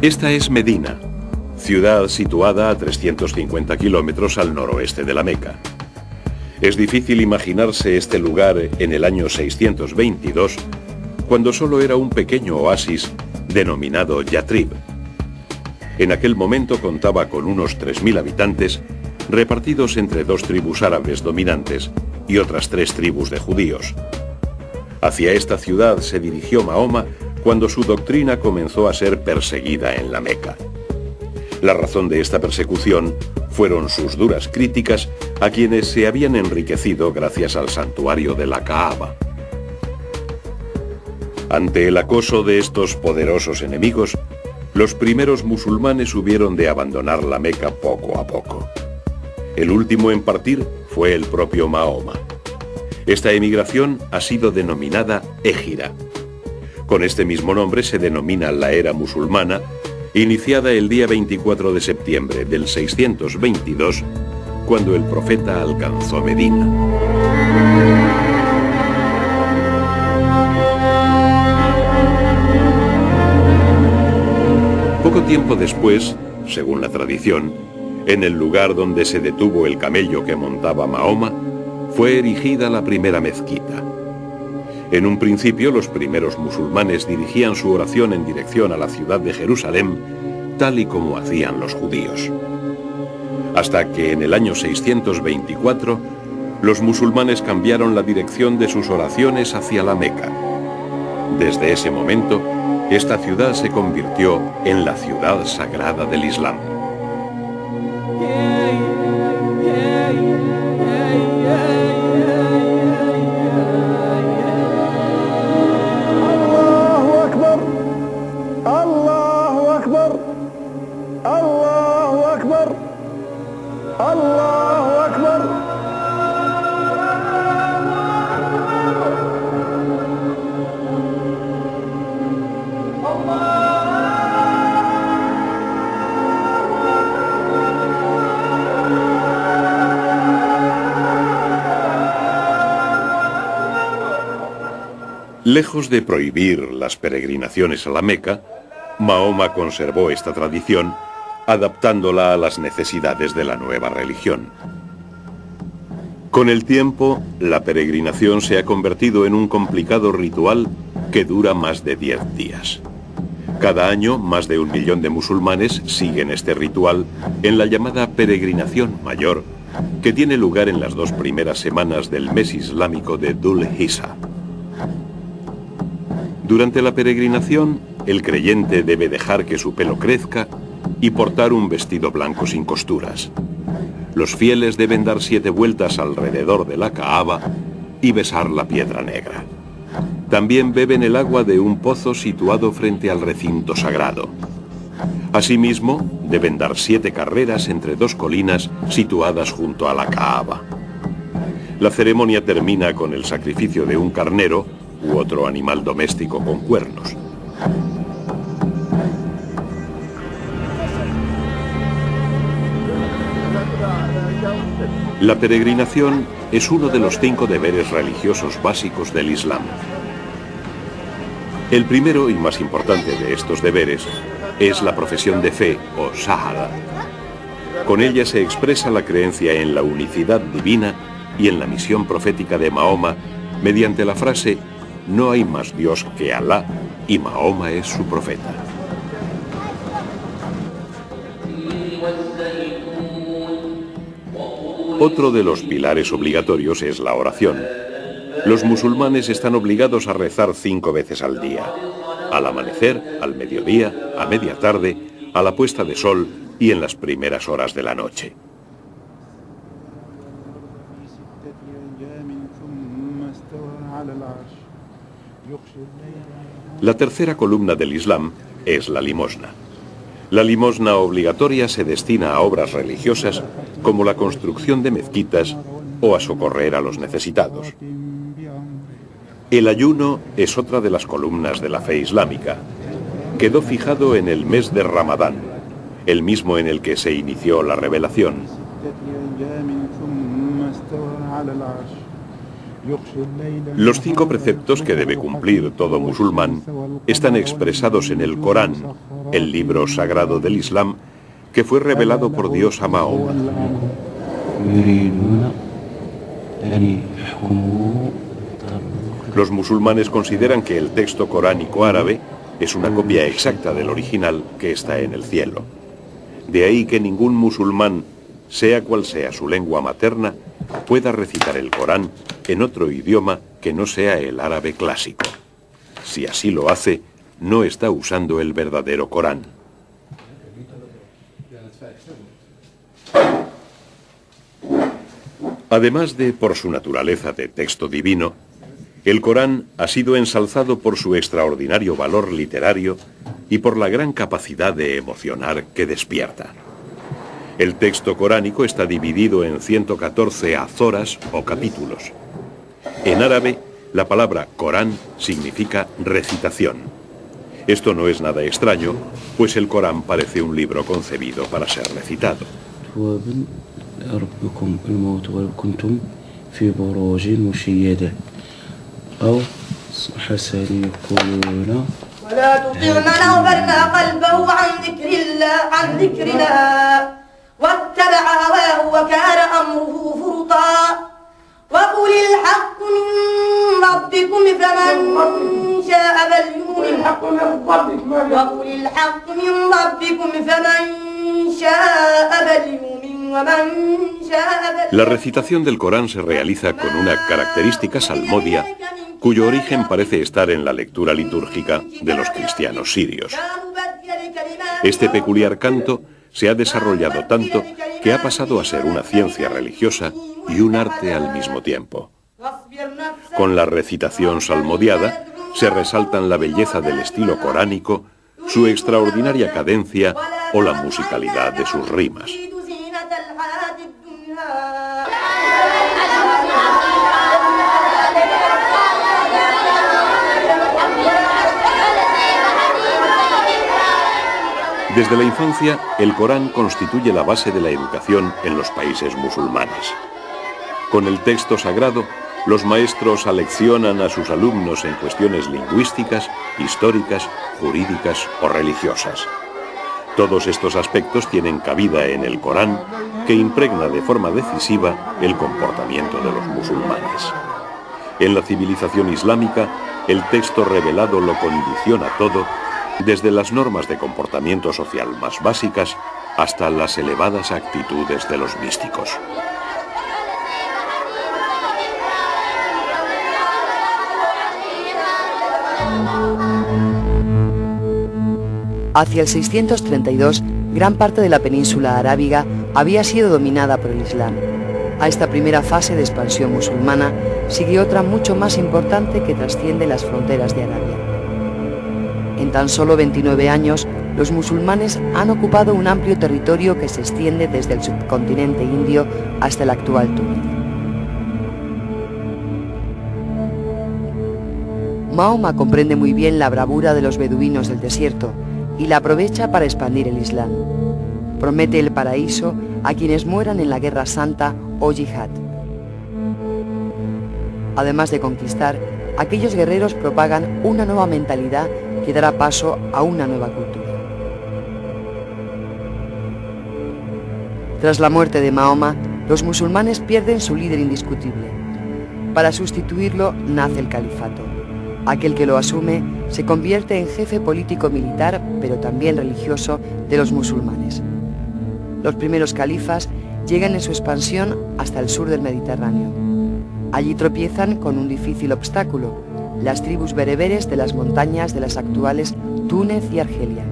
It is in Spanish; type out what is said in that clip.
Esta es Medina, ciudad situada a 350 kilómetros al noroeste de la Meca. Es difícil imaginarse este lugar en el año 622, cuando solo era un pequeño oasis denominado Yatrib. En aquel momento contaba con unos 3.000 habitantes, repartidos entre 2 tribus árabes dominantes y otras 3 tribus de judíos. Hacia esta ciudad se dirigió Mahoma cuando su doctrina comenzó a ser perseguida en la Meca. La razón de esta persecución fueron sus duras críticas a quienes se habían enriquecido gracias al santuario de la Kaaba. Ante el acoso de estos poderosos enemigos, los primeros musulmanes hubieron de abandonar la Meca poco a poco. El último en partir fue el propio Mahoma. Esta emigración ha sido denominada Égira. Con este mismo nombre se denomina la era musulmana, iniciada el día 24 de septiembre del 622, cuando el profeta alcanzó Medina. Poco tiempo después, según la tradición, en el lugar donde se detuvo el camello que montaba Mahoma, fue erigida la primera mezquita. En un principio, los primeros musulmanes dirigían su oración en dirección a la ciudad de Jerusalén, tal y como hacían los judíos. Hasta que en el año 624, los musulmanes cambiaron la dirección de sus oraciones hacia la Meca. Desde ese momento, esta ciudad se convirtió en la ciudad sagrada del Islam. Lejos de prohibir las peregrinaciones a la Meca, Mahoma conservó esta tradición, adaptándola a las necesidades de la nueva religión. Con el tiempo, la peregrinación se ha convertido en un complicado ritual que dura más de 10 días. Cada año, más de 1 millón de musulmanes siguen este ritual en la llamada peregrinación mayor, que tiene lugar en las 2 primeras semanas del mes islámico de Dhul Hijja. Durante la peregrinación, el creyente debe dejar que su pelo crezca y portar un vestido blanco sin costuras. Los fieles deben dar 7 vueltas alrededor de la Kaaba y besar la piedra negra. También beben el agua de un pozo situado frente al recinto sagrado. Asimismo, deben dar 7 carreras entre 2 colinas situadas junto a la Kaaba. La ceremonia termina con el sacrificio de un carnero u otro animal doméstico con cuernos. La peregrinación es uno de los 5 deberes religiosos básicos del Islam. El primero y más importante de estos deberes es la profesión de fe o shahada. Con ella se expresa la creencia en la unicidad divina y en la misión profética de Mahoma mediante la frase "No hay más Dios que Alá y Mahoma es su profeta". Otro de los pilares obligatorios es la oración. Los musulmanes están obligados a rezar 5 veces al día: al amanecer, al mediodía, a media tarde, a la puesta de sol y en las primeras horas de la noche. La tercera columna del Islam es la limosna. La limosna obligatoria se destina a obras religiosas como la construcción de mezquitas o a socorrer a los necesitados. El ayuno es otra de las columnas de la fe islámica. Quedó fijado en el mes de Ramadán, el mismo en el que se inició la revelación. Los 5 preceptos que debe cumplir todo musulmán están expresados en el Corán, el libro sagrado del Islam, que fue revelado por Dios a Mahoma. Los musulmanes consideran que el texto coránico árabe es una copia exacta del original que está en el cielo. De ahí que ningún musulmán, sea cual sea su lengua materna, pueda recitar el Corán en otro idioma que no sea el árabe clásico. Si así lo hace, no está usando el verdadero Corán. Además de por su naturaleza de texto divino, el Corán ha sido ensalzado por su extraordinario valor literario y por la gran capacidad de emocionar que despierta. El texto coránico está dividido en 114 azoras o capítulos. En árabe, la palabra Corán significa recitación. Esto no es nada extraño, pues el Corán parece un libro concebido para ser recitado. واتبع هواه وكان أمره فرطا وقل الحق من ربكم فمن شاء فليؤمن وقل الحق من ربكم فمن شاء فليؤمن ومن شاء فليؤمن. La recitación del Corán se realiza con una característica salmodia cuyo origen parece estar en la lectura litúrgica de los cristianos sirios. Este peculiar canto se ha desarrollado tanto que ha pasado a ser una ciencia religiosa y un arte al mismo tiempo. Con la recitación salmodiada se resaltan la belleza del estilo coránico, su extraordinaria cadencia o la musicalidad de sus rimas. Desde la infancia, el Corán constituye la base de la educación en los países musulmanes. Con el texto sagrado, los maestros aleccionan a sus alumnos en cuestiones lingüísticas, históricas, jurídicas o religiosas. Todos estos aspectos tienen cabida en el Corán, que impregna de forma decisiva el comportamiento de los musulmanes. En la civilización islámica, el texto revelado lo condiciona todo, desde las normas de comportamiento social más básicas hasta las elevadas actitudes de los místicos. Hacia el 632, gran parte de la península arábiga había sido dominada por el Islam. A esta primera fase de expansión musulmana sigue otra mucho más importante que trasciende las fronteras de Arabia. En tan solo 29 años, los musulmanes han ocupado un amplio territorio que se extiende desde el subcontinente indio hasta el actual Túnez. Mahoma comprende muy bien la bravura de los beduinos del desierto y la aprovecha para expandir el Islam. Promete el paraíso a quienes mueran en la guerra santa o yihad. Además de conquistar, aquellos guerreros propagan una nueva mentalidad que dará paso a una nueva cultura. Tras la muerte de Mahoma, los musulmanes pierden su líder indiscutible. Para sustituirlo nace el califato. Aquel que lo asume se convierte en jefe político-militar, pero también religioso, de los musulmanes. Los primeros califas llegan en su expansión hasta el sur del Mediterráneo. Allí tropiezan con un difícil obstáculo: las tribus bereberes de las montañas de las actuales Túnez y Argelia.